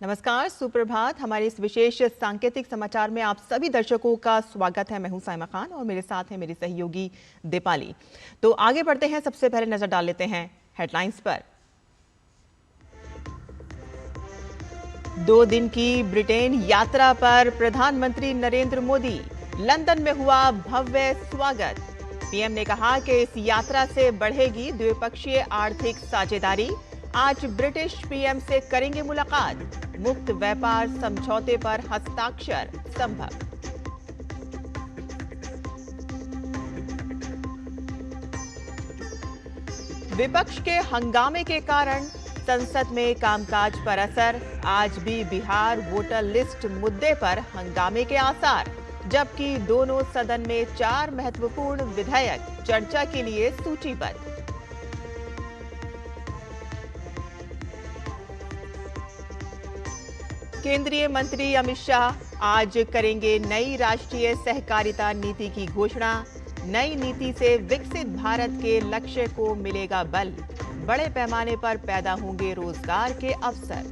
नमस्कार, सुप्रभात। हमारे इस विशेष सांकेतिक समाचार में आप सभी दर्शकों का स्वागत है। मैं हूं साइमा खान और मेरे साथ हैं मेरी सहयोगी दीपाली। तो आगे बढ़ते हैं, सबसे पहले नजर डाल लेते हैं हेडलाइंस पर। 2 दिन की ब्रिटेन यात्रा पर प्रधानमंत्री नरेंद्र मोदी, लंदन में हुआ भव्य स्वागत। पीएम ने कहा कि इस यात्रा से बढ़ेगी द्विपक्षीय आर्थिक साझेदारी। आज ब्रिटिश पीएम से करेंगे मुलाकात। मुक्त व्यापार समझौते पर हस्ताक्षर संभव। विपक्ष के हंगामे के कारण संसद में कामकाज पर असर। आज भी बिहार वोटर लिस्ट मुद्दे पर हंगामे के आसार, जबकि दोनों सदन में 4 महत्वपूर्ण विधेयक चर्चा के लिए सूचीबद्ध। केंद्रीय मंत्री अमित शाह आज करेंगे नई राष्ट्रीय सहकारिता नीति की घोषणा। नई नीति से विकसित भारत के लक्ष्य को मिलेगा बल। बड़े पैमाने पर पैदा होंगे रोजगार के अवसर।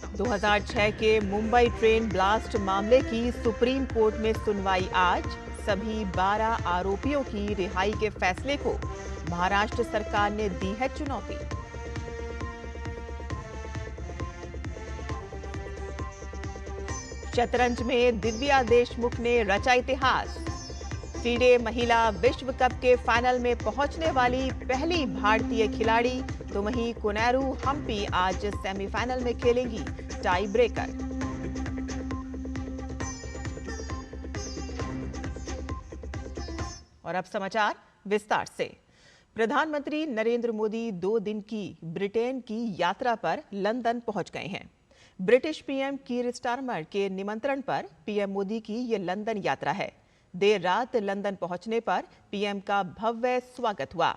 – 2006 के मुंबई ट्रेन ब्लास्ट मामले की सुप्रीम कोर्ट में सुनवाई आज। सभी 12 आरोपियों की रिहाई के फैसले को महाराष्ट्र सरकार ने दी है चुनौती। शतरंज में दिव्या देशमुख ने रचा इतिहास। फीडे महिला विश्व कप के फाइनल में पहुंचने वाली पहली भारतीय खिलाड़ी। तो वहीं कोनेरू हम्पी आज सेमीफाइनल में खेलेंगी टाई ब्रेकर। और अब समाचार विस्तार से। प्रधानमंत्री नरेंद्र मोदी 2 दिन की ब्रिटेन की यात्रा पर लंदन पहुंच गए हैं। ब्रिटिश पीएम कीर स्टारमर के निमंत्रण पर पीएम मोदी की ये लंदन यात्रा है। देर रात लंदन पहुंचने पर पीएम का भव्य स्वागत हुआ।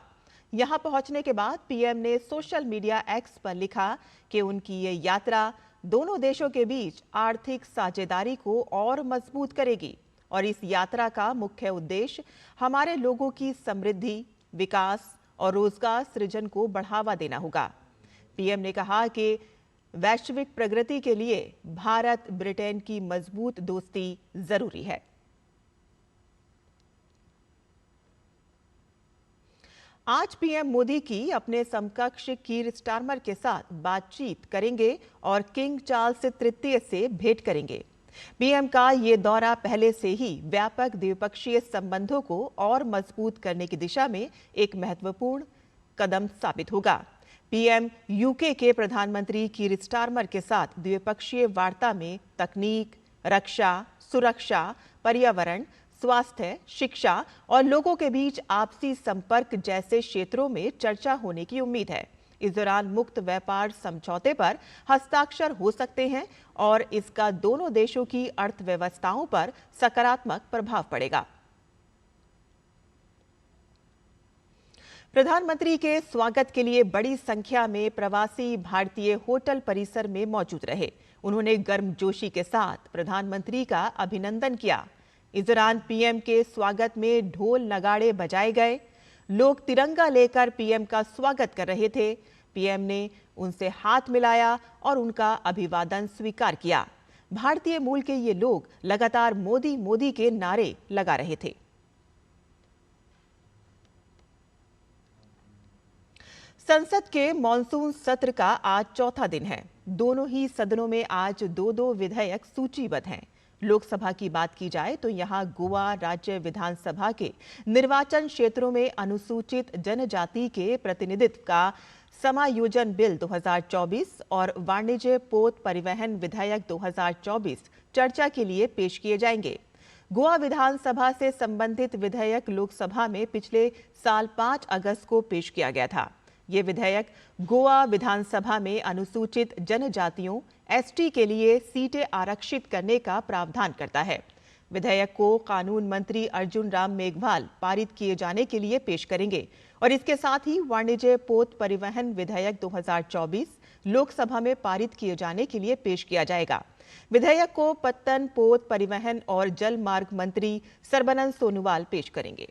यहां पहुंचने के बाद पीएम ने सोशल मीडिया एक्स पर लिखा कि उनकी ये यात्रा दोनों देशों के बीच आर्थिक साझेदारी को और मजबूत करेगी और इस यात्रा का मुख्य उद्देश्य हमारे लोगों की समृद्धि, विकास और रोजगार सृजन को बढ़ावा देना होगा। पीएम ने कहा कि वैश्विक प्रगति के लिए भारत ब्रिटेन की मजबूत दोस्ती जरूरी है। आज पीएम मोदी की अपने समकक्ष कीर स्टारमर के साथ बातचीत करेंगे और किंग चार्ल्स तृतीय से भेंट करेंगे। पीएम का ये दौरा पहले से ही व्यापक द्विपक्षीय संबंधों को और मजबूत करने की दिशा में एक महत्वपूर्ण कदम साबित होगा। पीएम यूके के प्रधानमंत्री कीर स्टारमर के साथ द्विपक्षीय वार्ता में तकनीक, रक्षा, सुरक्षा, पर्यावरण, स्वास्थ्य, शिक्षा और लोगों के बीच आपसी संपर्क जैसे क्षेत्रों में चर्चा होने की उम्मीद है। इस दौरान मुक्त व्यापार समझौते पर हस्ताक्षर हो सकते हैं और इसका दोनों देशों की अर्थव्यवस्थाओं पर सकारात्मक प्रभाव पड़ेगा। प्रधानमंत्री के स्वागत के लिए बड़ी संख्या में प्रवासी भारतीय होटल परिसर में मौजूद रहे। उन्होंने गर्मजोशी के साथ प्रधानमंत्री का अभिनंदन किया। इस दौरान पीएम के स्वागत में ढोल नगाड़े बजाए गए। लोग तिरंगा लेकर पीएम का स्वागत कर रहे थे। पीएम ने उनसे हाथ मिलाया और उनका अभिवादन स्वीकार किया। भारतीय मूल के ये लोग लगातार मोदी मोदी के नारे लगा रहे थे। संसद के मॉनसून सत्र का आज चौथा दिन है। दोनों ही सदनों में आज 2-2 विधेयक सूचीबद्ध हैं। लोकसभा की बात की जाए तो यहां गोवा राज्य विधानसभा के निर्वाचन क्षेत्रों में अनुसूचित जनजाति के प्रतिनिधित्व का समायोजन बिल 2024 और वाणिज्य पोत परिवहन विधेयक 2024 चर्चा के लिए पेश किए जाएंगे। गोवा विधानसभा से संबंधित विधेयक लोकसभा में पिछले साल 5 अगस्त को पेश किया गया था। ये विधेयक गोवा विधानसभा में अनुसूचित जनजातियों एसटी के लिए सीटें आरक्षित करने का प्रावधान करता है। विधेयक को कानून मंत्री अर्जुन राम मेघवाल पारित किए जाने के लिए पेश करेंगे और इसके साथ ही वाणिज्य पोत परिवहन विधेयक 2024 लोकसभा में पारित किए जाने के लिए पेश किया जाएगा। विधेयक को पत्तन, पोत, परिवहन और जल मार्ग मंत्री सर्बानंद सोनोवाल पेश करेंगे।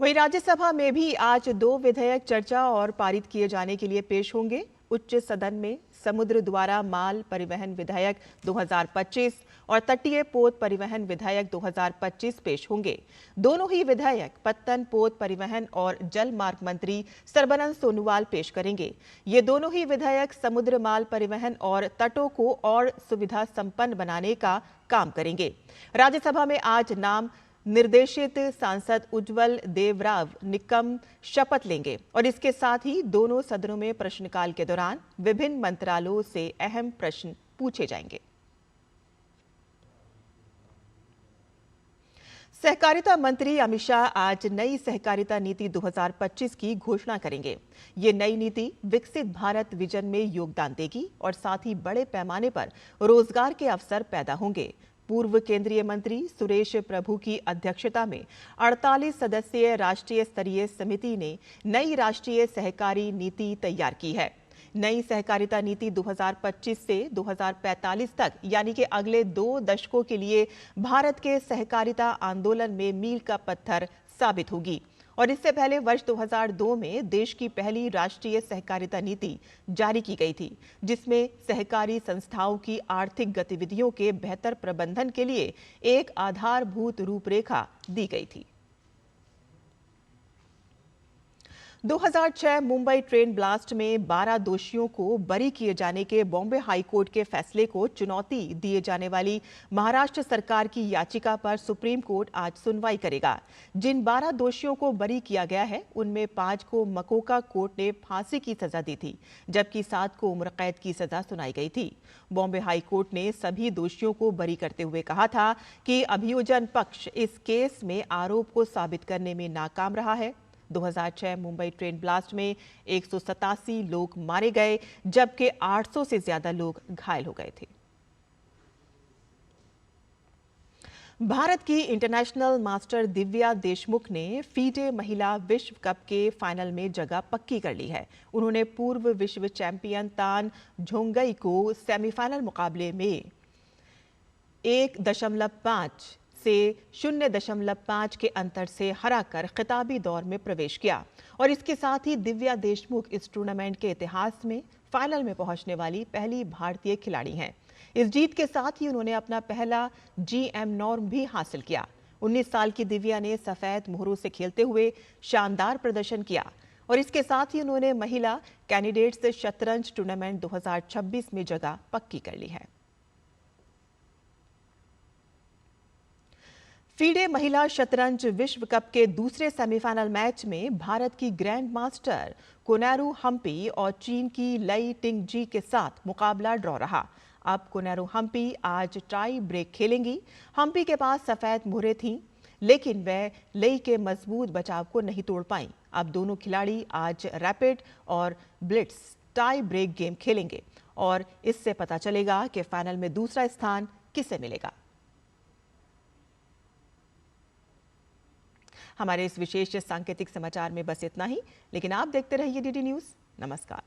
वहीं राज्यसभा में भी आज 2 विधेयक चर्चा और पारित किए जाने के लिए पेश होंगे। उच्च सदन में समुद्र द्वारा माल परिवहन विधेयक 2025 और तटीय पोत परिवहन विधेयक 2025 पेश होंगे। दोनों ही विधेयक पत्तन पोत परिवहन और जल मार्ग मंत्री सर्बानंद सोनोवाल पेश करेंगे। ये दोनों ही विधेयक समुद्र माल परिवहन और तटों को और सुविधा संपन्न बनाने का काम करेंगे। राज्यसभा में आज नाम निर्देशित सांसद उज्ज्वल देवराव निकम शपथ लेंगे और इसके साथ ही दोनों सदनों में प्रश्नकाल के दौरान विभिन्न मंत्रालयों से अहम प्रश्न पूछे जाएंगे। सहकारिता मंत्री अमित शाह आज नई सहकारिता नीति 2025 की घोषणा करेंगे। ये नई नीति विकसित भारत विजन में योगदान देगी और साथ ही बड़े पैमाने पर रोजगार के अवसर पैदा होंगे। पूर्व केंद्रीय मंत्री सुरेश प्रभु की अध्यक्षता में 48 सदस्यीय राष्ट्रीय स्तरीय समिति ने नई राष्ट्रीय सहकारी नीति तैयार की है। नई सहकारिता नीति 2025 से 2045 तक यानी कि अगले 2 दशकों के लिए भारत के सहकारिता आंदोलन में मील का पत्थर साबित होगी और इससे पहले वर्ष 2002 में देश की पहली राष्ट्रीय सहकारिता नीति जारी की गई थी, जिसमें सहकारी संस्थाओं की आर्थिक गतिविधियों के बेहतर प्रबंधन के लिए एक आधारभूत रूपरेखा दी गई थी। 2006 मुंबई ट्रेन ब्लास्ट में 12 दोषियों को बरी किए जाने के बॉम्बे हाईकोर्ट के फैसले को चुनौती दिए जाने वाली महाराष्ट्र सरकार की याचिका पर सुप्रीम कोर्ट आज सुनवाई करेगा। जिन 12 दोषियों को बरी किया गया है, उनमें 5 को मकोका कोर्ट ने फांसी की सजा दी थी, जबकि 7 को उम्र कैद की सजा सुनाई गई थी। बॉम्बे हाईकोर्ट ने सभी दोषियों को बरी करते हुए कहा था कि अभियोजन पक्ष इस केस में आरोप को साबित करने में नाकाम रहा है। 2006 मुंबई ट्रेन ब्लास्ट में 187 लोग मारे गए, जबकि 800 से ज्यादा लोग घायल हो गए थे। भारत की इंटरनेशनल मास्टर दिव्या देशमुख ने फीडे महिला विश्व कप के फाइनल में जगह पक्की कर ली है। उन्होंने पूर्व विश्व चैंपियन तान झोंगई को सेमीफाइनल मुकाबले में 1.5 से 0.5 के अंतर से हराकर खिताबी दौर में प्रवेश किया और इसके साथ ही दिव्या देशमुख इस टूर्नामेंट के इतिहास में फाइनल में पहुंचने वाली पहली भारतीय खिलाड़ी हैं। इस जीत के साथ ही उन्होंने अपना पहला जीएम नॉर्म भी हासिल किया। 19 साल की दिव्या ने सफेद मोहरों से खेलते हुए शानदार प्रदर्शन किया और इसके साथ ही उन्होंने महिला कैंडिडेट्स शतरंज टूर्नामेंट 2026 में जगह पक्की कर ली है। फीडे महिला शतरंज विश्व कप के दूसरे सेमीफाइनल मैच में भारत की ग्रैंड मास्टर कोनेरू हम्पी और चीन की लई टिंगजी के साथ मुकाबला ड्रॉ रहा। अब कोनेरू हम्पी आज टाई ब्रेक खेलेंगी। हम्पी के पास सफेद मोहरें थीं, लेकिन वह लई के मजबूत बचाव को नहीं तोड़ पाईं। अब दोनों खिलाड़ी आज रैपिड और ब्लिट्स टाई ब्रेक गेम खेलेंगे और इससे पता चलेगा कि फाइनल में दूसरा स्थान किसे मिलेगा। हमारे इस विशेष सांकेतिक समाचार में बस इतना ही, लेकिन आप देखते रहिए डीडी न्यूज़। नमस्कार।